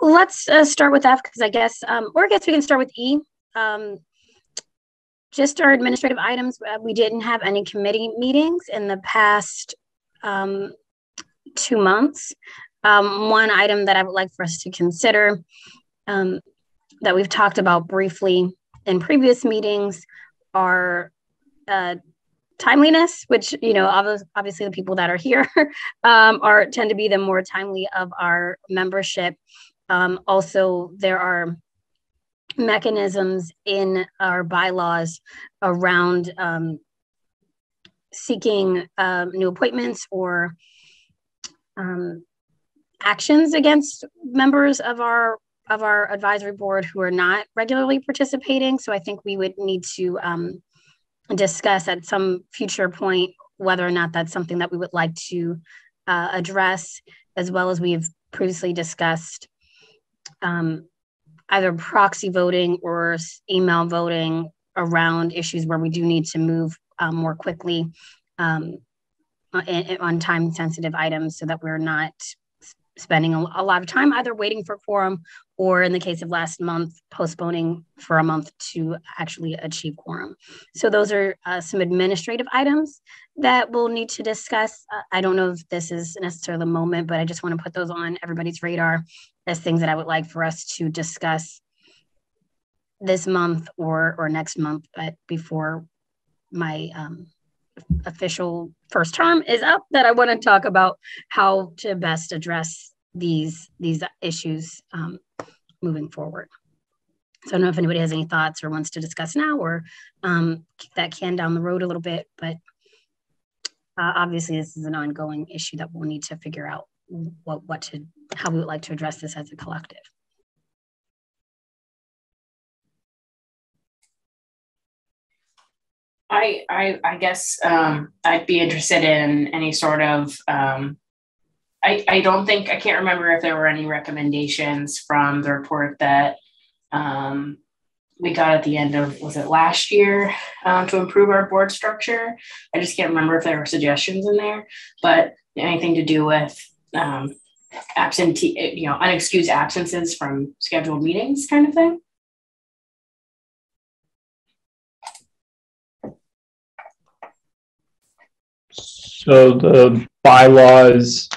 Let's start with F because I guess, or I guess we can start with E. Just our administrative items. We didn't have any committee meetings in the past 2 months. One item that I would like for us to consider that we've talked about briefly in previous meetings are timeliness, which, obviously the people that are here tend to be the more timely of our membership. Also, there are mechanisms in our bylaws around seeking new appointments or actions against members of our advisory board who are not regularly participating. So I think we would need to discuss at some future point whether or not that's something that we would like to address, as well as we've previously discussed either proxy voting or email voting around issues where we do need to move more quickly on time-sensitive items so that we're not spending a lot of time either waiting for quorum or, in the case of last month, postponing for a month to actually achieve quorum. So those are some administrative items that we'll need to discuss. I don't know if this is necessarily the moment, but I just want to put those on everybody's radar as things that I would like for us to discuss this month or next month, but before my official first term is up, that I want to talk about how to best address these issues moving forward. So I don't know if anybody has any thoughts or wants to discuss now or kick that can down the road a little bit, but obviously this is an ongoing issue that we'll need to figure out how we would like to address this as a collective. I guess I'd be interested in any sort of, I can't remember if there were any recommendations from the report that we got at the end of, was it last year, to improve our board structure? I just can't remember if there were suggestions in there, but anything to do with unexcused absences from scheduled meetings kind of thing. So the bylaws,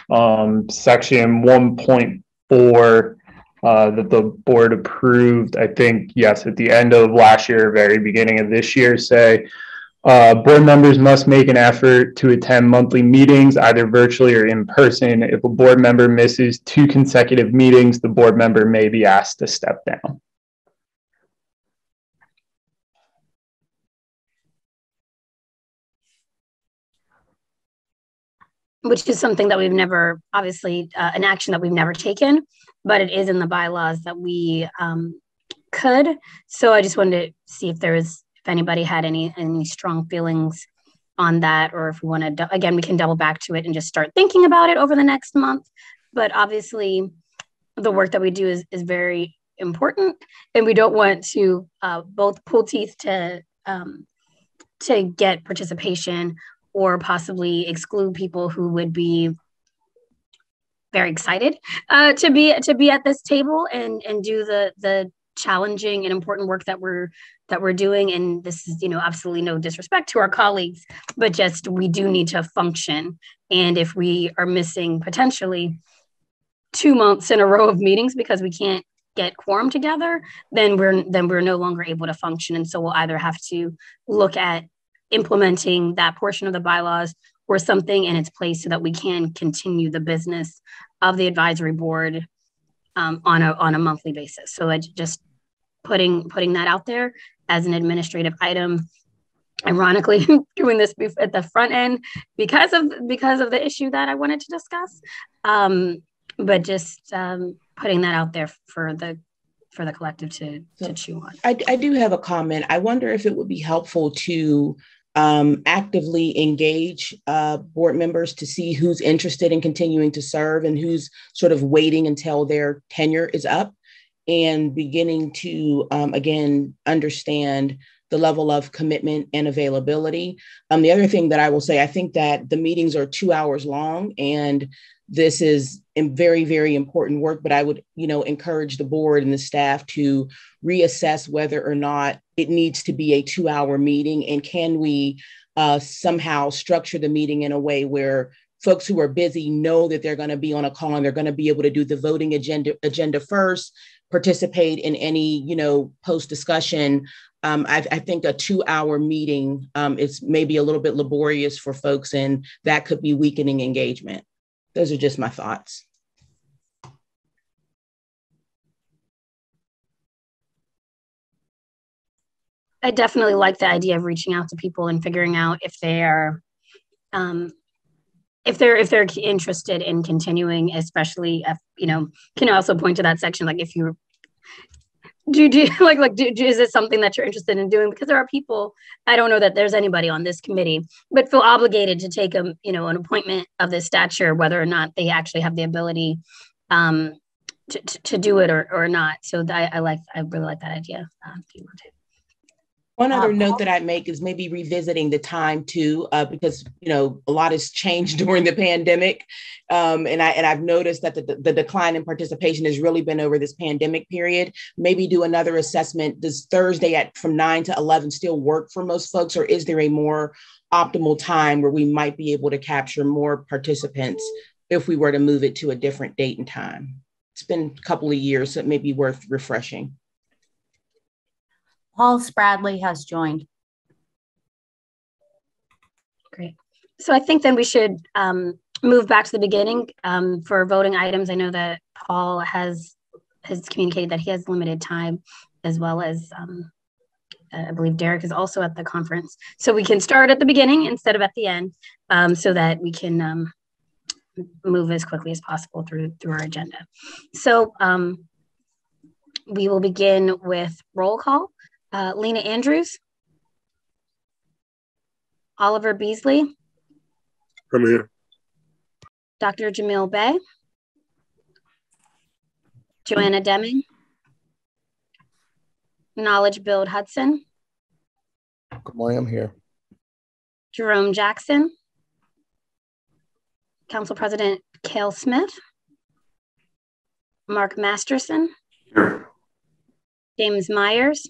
section 1.4 that the board approved, I think, yes, at the end of last year, very beginning of this year, say board members must make an effort to attend monthly meetings, either virtually or in person. If a board member misses 2 consecutive meetings, the board member may be asked to step down. Which is something that we've never, obviously, an action that we've never taken, but it is in the bylaws that we could. So I just wanted to see if anybody had any strong feelings on that, or if we want to, again, we can double back to it and just start thinking about it over the next month. But obviously, the work that we do is very important, and we don't want to both pull teeth to get participation or possibly exclude people who would be very excited to be at this table and do the challenging and important work that we're doing. And this is, absolutely no disrespect to our colleagues, but just we do need to function. And if we are missing potentially 2 months in a row of meetings because we can't get quorum together, then we're no longer able to function. And so we'll either have to look at implementing that portion of the bylaws or something in its place so that we can continue the business of the advisory board on a monthly basis. So I just putting that out there as an administrative item. Ironically, doing this at the front end because of the issue that I wanted to discuss, but just putting that out there for the collective to chew on. I do have a comment. I wonder if it would be helpful to actively engage board members to see who's interested in continuing to serve and who's sort of waiting until their tenure is up, and beginning to, again, understand the level of commitment and availability. The other thing that I will say, I think that the meetings are 2 hours long, and this is very, very important work, but I would, encourage the board and the staff to reassess whether or not it needs to be a 2-hour meeting, and can we somehow structure the meeting in a way where folks who are busy know that they're going to be on a call and they're going to be able to do the voting agenda first, participate in any, post discussion. I think a 2-hour meeting is maybe a little bit laborious for folks, and that could be weakening engagement. Those are just my thoughts. I definitely like the idea of reaching out to people and figuring out if they are, if they're interested in continuing, especially if, can also point to that section, like if you is this something that you're interested in doing? Because there are people, I don't know that there's anybody on this committee, but feel obligated to take an appointment of this stature, whether or not they actually have the ability to do it or not. So I really like that idea. Do you want to? One other note that I make is maybe revisiting the time too, because a lot has changed during the pandemic, and I've noticed that the decline in participation has really been over this pandemic period. Maybe do another assessment. Does Thursday from 9 to 11 still work for most folks, or is there a more optimal time where we might be able to capture more participants if we were to move it to a different date and time? It's been a couple of years, so it may be worth refreshing. Paul Spradley has joined. Great. So I think then we should move back to the beginning for voting items. I know that Paul has communicated that he has limited time, as well as I believe Derek is also at the conference. So we can start at the beginning instead of at the end, so that we can move as quickly as possible through our agenda. So we will begin with roll call. Lena Andrews, Oliver Beasley. I'm here. Dr. Jamil Bey. Joanna Deming. Knowledge Build Hudson. Good morning, I'm here. Jerome Jackson. Council President Cale Smith. Mark Masterson. Here. James Myers.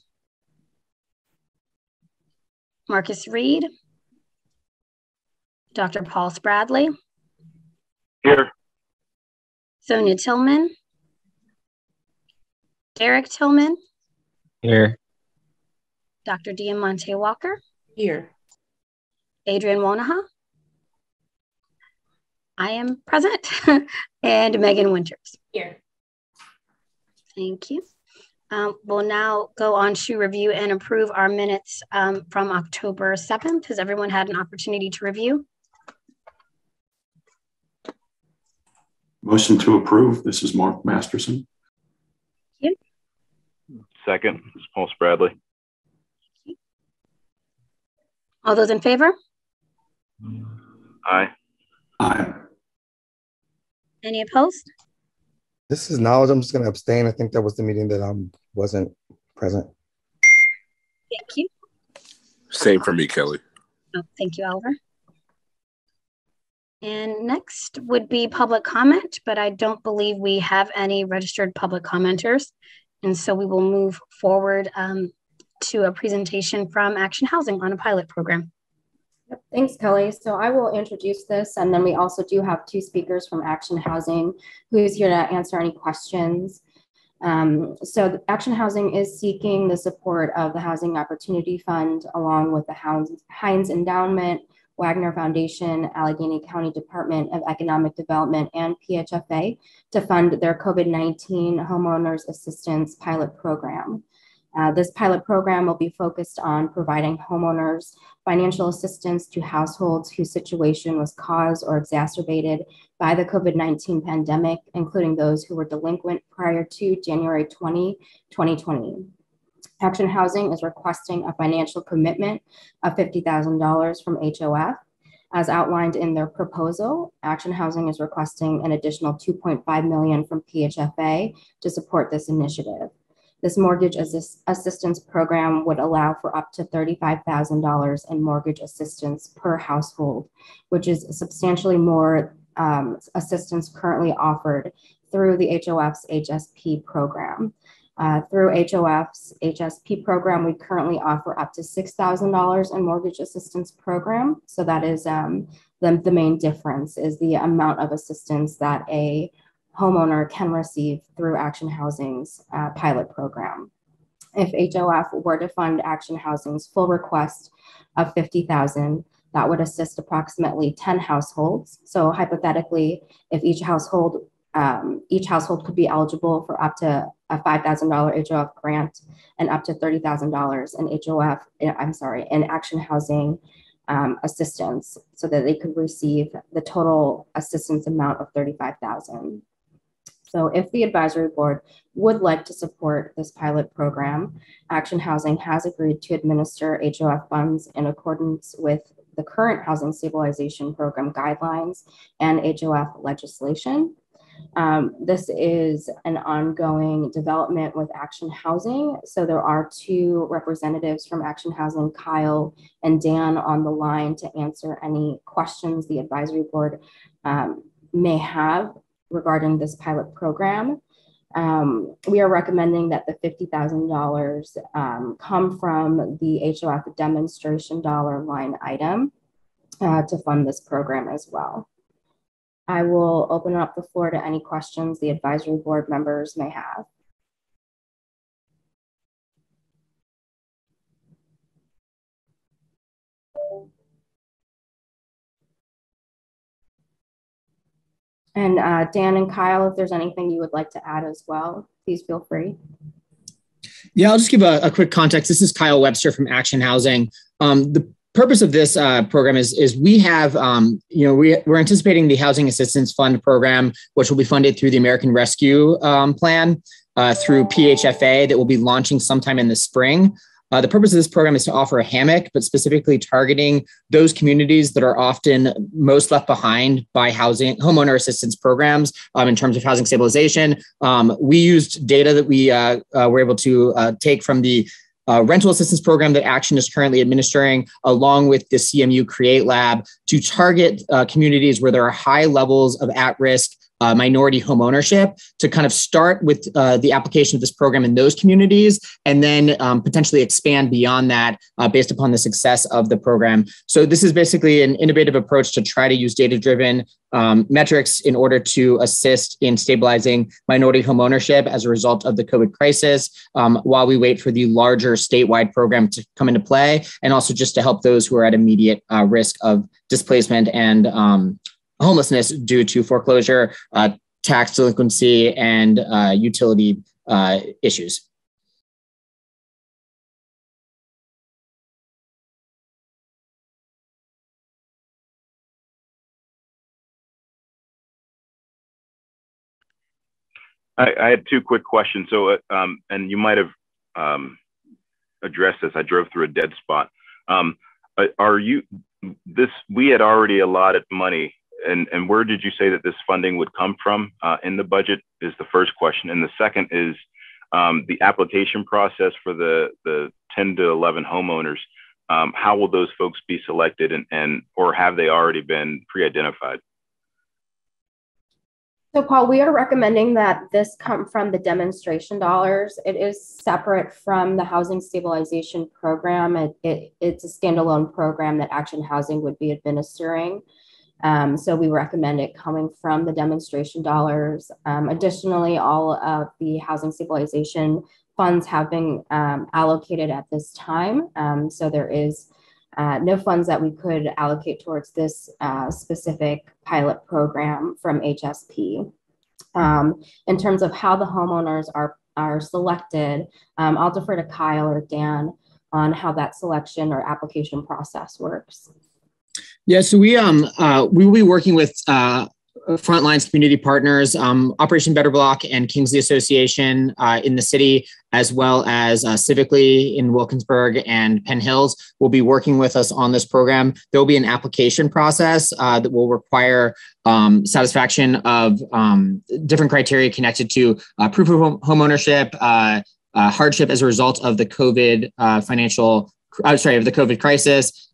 Marcus Reed. Dr. Paul Spradley. Here. Sonia Tillman. Derek Tillman. Here. Dr. Diamante Walker. Here. Adrian Wanaha. I am present. And Megan Winters. Here. Thank you. We'll now go on to review and approve our minutes from October 7th. Has everyone had an opportunity to review? Motion to approve. This is Mark Masterson. Thank you. Second, this is Paul Spradley. All those in favor? Aye. Aye. Any opposed? This is Knowledge. I'm just going to abstain. I think that was the meeting that I wasn't present. Thank you. Same for me, Kelly. Oh, thank you, Oliver. And next would be public comment, but I don't believe we have any registered public commenters. And so we will move forward to a presentation from Action Housing on a pilot program. Yep, thanks, Kelly. So I will introduce this, and then we also do have two speakers from Action Housing who's here to answer any questions. So Action Housing is seeking the support of the Housing Opportunity Fund, along with the Heinz Endowment, Wagner Foundation, Allegheny County Department of Economic Development, and PHFA to fund their COVID-19 Homeowners Assistance Pilot Program. This pilot program will be focused on providing homeowners financial assistance to households whose situation was caused or exacerbated by the COVID-19 pandemic, including those who were delinquent prior to January 2020. Action Housing is requesting a financial commitment of $50,000 from HOF. As outlined in their proposal, Action Housing is requesting an additional $2.5 million from PHFA to support this initiative. This mortgage assistance program would allow for up to $35,000 in mortgage assistance per household, which is substantially more assistance currently offered through the HOF's HSP program. Through HOF's HSP program, we currently offer up to $6,000 in mortgage assistance program. So that is the main difference is the amount of assistance that a homeowner can receive through Action Housing's pilot program. If HOF were to fund Action Housing's full request of $50,000, that would assist approximately 10 households. So hypothetically, if each household could be eligible for up to a $5,000 HOF grant and up to $30,000 in Action Housing assistance, so that they could receive the total assistance amount of $35,000. So if the advisory board would like to support this pilot program, Action Housing has agreed to administer HOF funds in accordance with the current Housing Stabilization Program guidelines and HOF legislation. This is an ongoing development with Action Housing. So there are two representatives from Action Housing, Kyle and Dan, on the line to answer any questions the advisory board may have regarding this pilot program. We are recommending that the $50,000 come from the HOF demonstration dollar line item to fund this program as well. I will open up the floor to any questions the advisory board members may have. And Dan and Kyle, if there's anything you would like to add as well, please feel free. Yeah, I'll just give a quick context. This is Kyle Webster from Action Housing. The purpose of this program is we have, we're anticipating the Housing Assistance Fund program, which will be funded through the American Rescue Plan through PHFA that will be launching sometime in the spring. The purpose of this program is to offer a hammock, but specifically targeting those communities that are often most left behind by homeowner assistance programs in terms of housing stabilization. We used data that we were able to take from the rental assistance program that Action is currently administering, along with the CMU Create Lab, to target communities where there are high levels of at-risk minority home ownership, to kind of start with the application of this program in those communities, and then potentially expand beyond that based upon the success of the program. So this is basically an innovative approach to try to use data-driven metrics in order to assist in stabilizing minority home ownership as a result of the COVID crisis, while we wait for the larger statewide program to come into play, and also just to help those who are at immediate risk of displacement and homelessness due to foreclosure, tax delinquency, and utility issues. I had two quick questions. So, and you might have addressed this. I drove through a dead spot. We had already allotted money, and where did you say that this funding would come from in the budget is the first question. And the second is the application process for the 10 to 11 homeowners. How will those folks be selected, or have they already been pre-identified? So Paul, we are recommending that this come from the demonstration dollars. It is separate from the Housing Stabilization Program. It's a standalone program that Action Housing would be administering. So we recommend it coming from the demonstration dollars. Additionally, all of the Housing Stabilization funds have been allocated at this time. So there is no funds that we could allocate towards this specific pilot program from HSP. In terms of how the homeowners are selected, I'll defer to Kyle or Dan on how that selection or application process works. Yeah, so we will be working with Frontlines community partners, Operation Better Block and Kingsley Association in the city, as well as Civically in Wilkinsburg and Penn Hills, will be working with us on this program. There will be an application process that will require satisfaction of different criteria connected to proof of home ownership, hardship as a result of the COVID of the COVID crisis,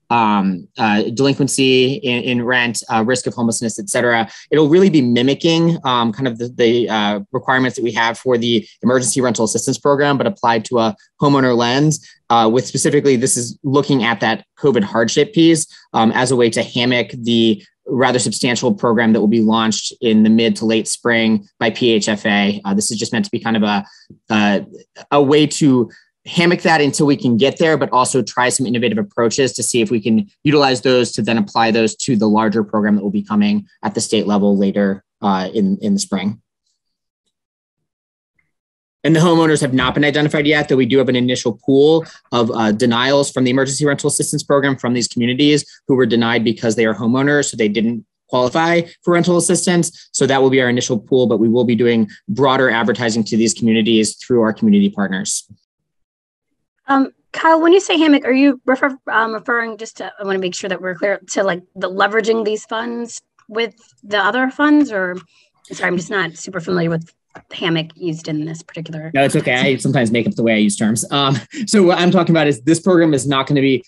delinquency in rent, risk of homelessness, et cetera. It'll really be mimicking kind of the requirements that we have for the emergency rental assistance program, but applied to a homeowner lens. With specifically, this is looking at that COVID hardship piece as a way to hammock the rather substantial program that will be launched in the mid to late spring by PHFA. This is just meant to be kind of a way to hammock that until we can get there, but also try some innovative approaches to see if we can utilize those to then apply those to the larger program that will be coming at the state level later in the spring. And the homeowners have not been identified yet, though we do have an initial pool of denials from the emergency rental assistance program from these communities who were denied because they are homeowners, so they didn't qualify for rental assistance. So that will be our initial pool, but we will be doing broader advertising to these communities through our community partners. Kyle, when you say hammock, are you referring just to, I want to make sure that we're clear, to like the leveraging these funds with the other funds, or sorry, I'm just not super familiar with hammock used in this particular. No, it's okay. I sometimes make up the way I use terms. So what I'm talking about is this program is not going to be,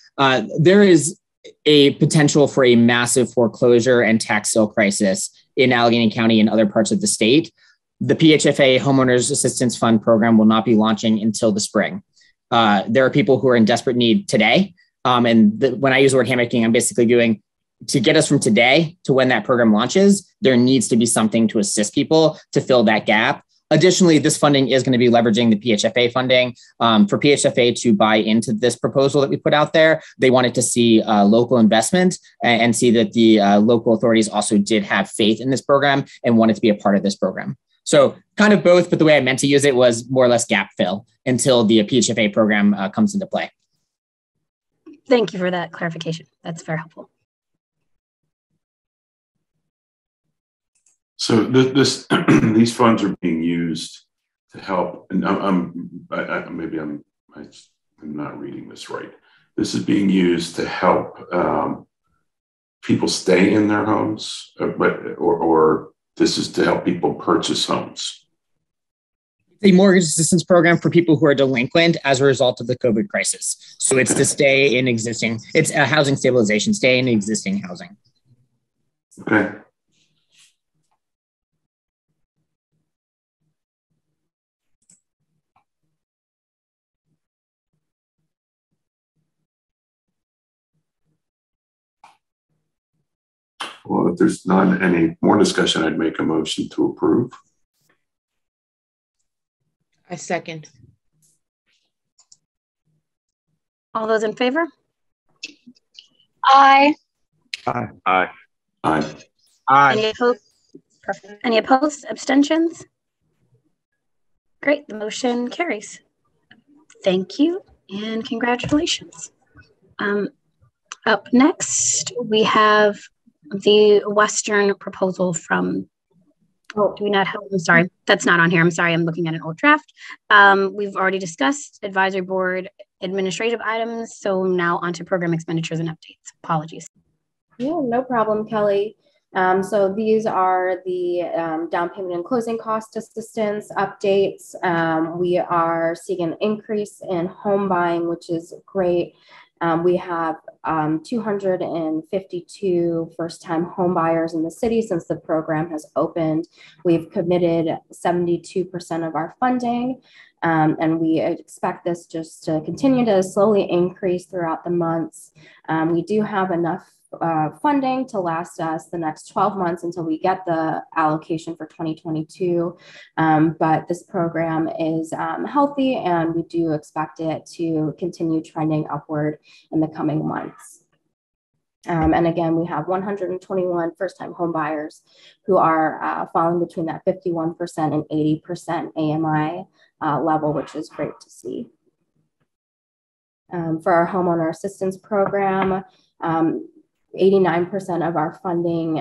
there is a potential for a massive foreclosure and tax sale crisis in Allegheny County and other parts of the state. The PHFA Homeowners Assistance Fund program will not be launching until the spring. There are people who are in desperate need today. When I use the word hammocking, I'm basically doing to get us from today to when that program launches, there needs to be something to assist people to fill that gap. Additionally, this funding is going to be leveraging the PHFA funding. For PHFA to buy into this proposal that we put out there, they wanted to see local investment and see that the local authorities also did have faith in this program and wanted to be a part of this program. So kind of both, but the way I meant to use it was more or less gap fill until the PHFA program comes into play. Thank you for that clarification. That's very helpful. So this these funds are being used to help, and maybe I'm not reading this right. This is being used to help people stay in their homes, or this is to help people purchase homes. A mortgage assistance program for people who are delinquent as a result of the COVID crisis. So it's to stay in existing, it's a housing stabilization, stay in existing housing. Okay. Well, if there's not any more discussion, I'd make a motion to approve. I second. All those in favor? Aye. Aye. Aye. Aye. Any opposed? Perfect. Any opposed? Abstentions? Great. The motion carries. Thank you and congratulations. Up next, we have the Western proposal from, do we not have, I'm sorry, that's not on here. I'm sorry, I'm looking at an old draft. We've already discussed advisory board administrative items. So now onto program expenditures and updates. Apologies. Yeah, no problem, Kelly. So these are the down payment and closing cost assistance updates. We are seeing an increase in home buying, which is great. We have 252 first-time home buyers in the city since the program has opened. We've committed 72% of our funding, and we expect this just to continue to slowly increase throughout the months. We do have enough funding to last us the next 12 months until we get the allocation for 2022. But this program is healthy, and we do expect it to continue trending upward in the coming months. And again, we have 121 first-time home buyers who are falling between that 51% and 80% AMI level, which is great to see. For our homeowner assistance program, 89% of our funding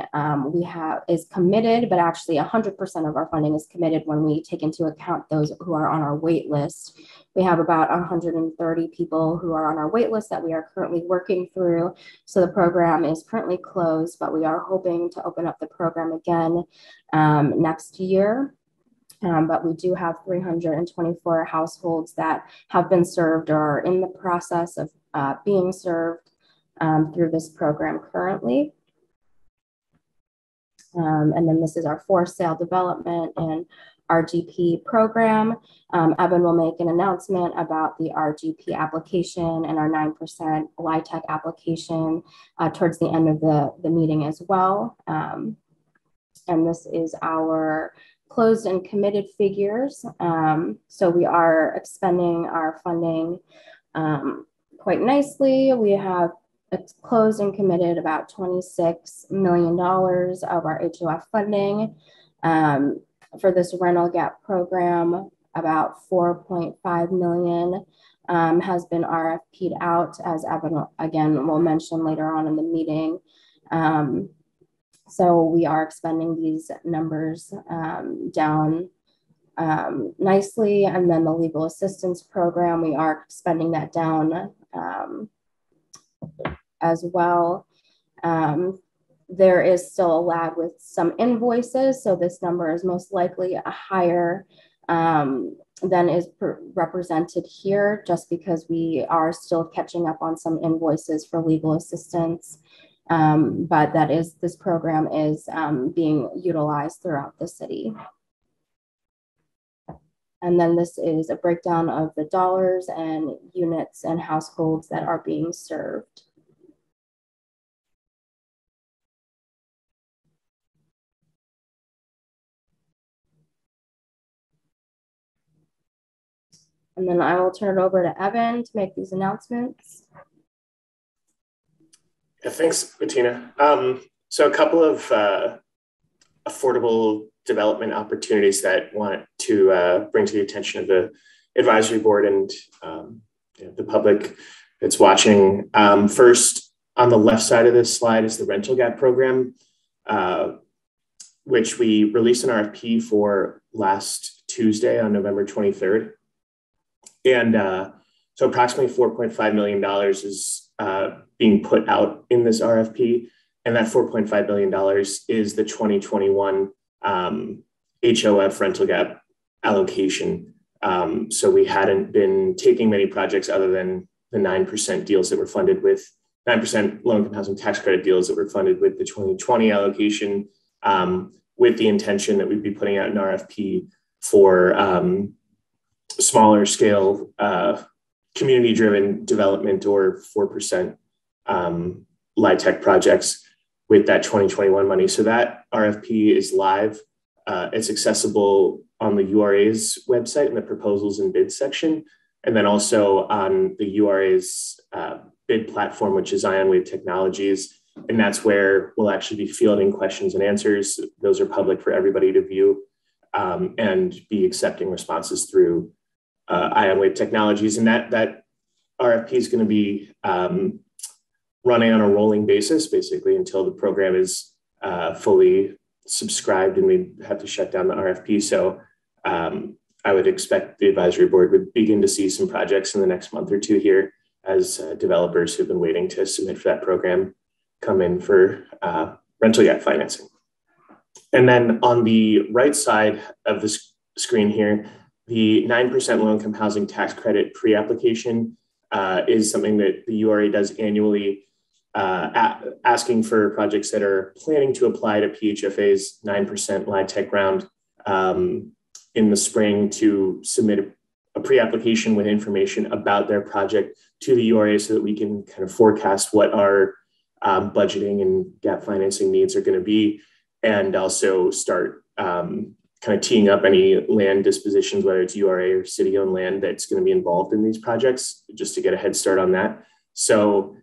we have is committed, but actually 100% of our funding is committed when we take into account those who are on our wait list. We have about 130 people who are on our wait list that we are currently working through. So the program is currently closed, but we are hoping to open up the program again next year. But we do have 324 households that have been served or are in the process of being served through this program currently. And then this is our for sale development and RGP program. Evan will make an announcement about the RGP application and our 9% LIHTC application towards the end of the meeting as well. And this is our closed and committed figures. So we are expending our funding quite nicely. We have closed and committed about $26 million of our HOF funding. For this rental gap program, about 4.5 million has been RFP'd out, as Evan again will mention later on in the meeting. So we are expending these numbers down nicely. And then the legal assistance program, we are spending that down as well. There is still a lag with some invoices, so this number is most likely a higher than is represented here, just because we are still catching up on some invoices for legal assistance. But that is, this program is being utilized throughout the city. And then this is a breakdown of the dollars and units and households that are being served. And then I will turn it over to Evan to make these announcements. Yeah, thanks, Bettina. So a couple of affordable development opportunities that I want to bring to the attention of the advisory board and the public that's watching. First, on the left side of this slide is the rental gap program, which we released an RFP for last Tuesday on November 23rd. And so approximately $4.5 million is being put out in this RFP. And that $4.5 million is the 2021 HOF rental gap allocation. So we hadn't been taking many projects other than the 9% deals that were funded with 9% low-income housing tax credit deals that were funded with the 2020 allocation, with the intention that we'd be putting out an RFP for smaller scale community-driven development or 4% LIHTC projects with that 2021 money. So that RFP is live. It's accessible on the URA's website in the proposals and bids section, and then also on the URA's bid platform, which is IonWave Technologies. And that's where we'll actually be fielding questions and answers. Those are public for everybody to view and be accepting responses through IonWave Technologies. And that RFP is going to be running on a rolling basis, basically until the program is fully subscribed and we have to shut down the RFP. So I would expect the advisory board would begin to see some projects in the next month or two here as developers who've been waiting to submit for that program come in for rental gap financing. And then on the right side of the screen here, the 9% low-income housing tax credit pre-application is something that the URA does annually, asking for projects that are planning to apply to PHFA's 9% LIHTC round in the spring to submit a pre-application with information about their project to the URA so that we can kind of forecast what our budgeting and gap financing needs are going to be, and also start kind of teeing up any land dispositions, whether it's URA or city-owned land that's going to be involved in these projects, just to get a head start on that. So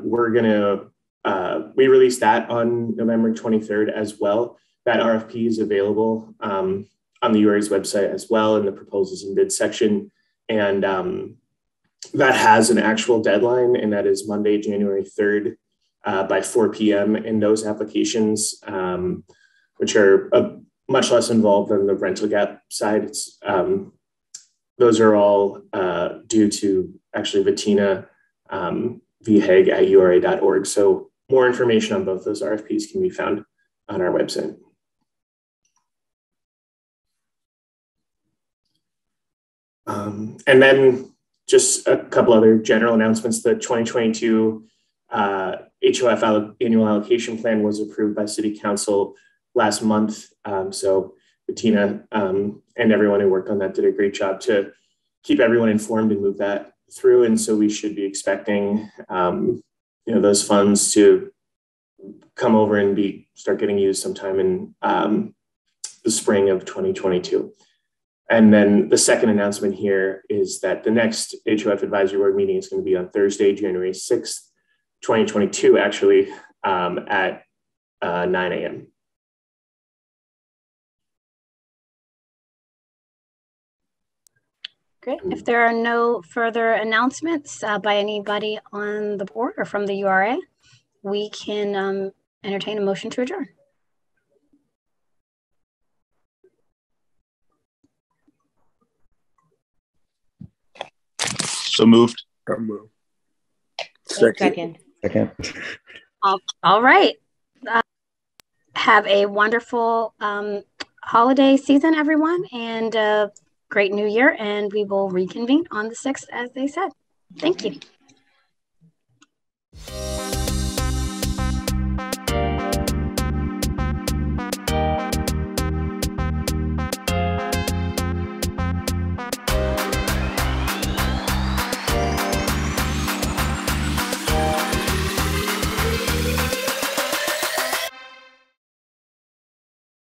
we're going to, we released that on November 23rd as well. That RFP is available on the URA's website as well in the proposals and bid section. And that has an actual deadline, and that is Monday, January 3rd by 4 p.m. And those applications, which are much less involved than the rental gap side, it's, those are all due to actually Bettina Viheg at URA.org. So more information on both those RFPs can be found on our website. And then just a couple other general announcements. The 2022 HOF annual allocation plan was approved by City Council last month. So Bettina and everyone who worked on that did a great job to keep everyone informed and move that through. And so we should be expecting those funds to come over and start getting used sometime in the spring of 2022. And then the second announcement here is that the next HOF Advisory Board meeting is going to be on Thursday, January 6th, 2022, actually, at 9 a.m. Great. If there are no further announcements by anybody on the board or from the URA, we can entertain a motion to adjourn. So moved. Second. All right. Have a wonderful holiday season, everyone, and great new year. And we will reconvene on the 6th, as they said. Thank you.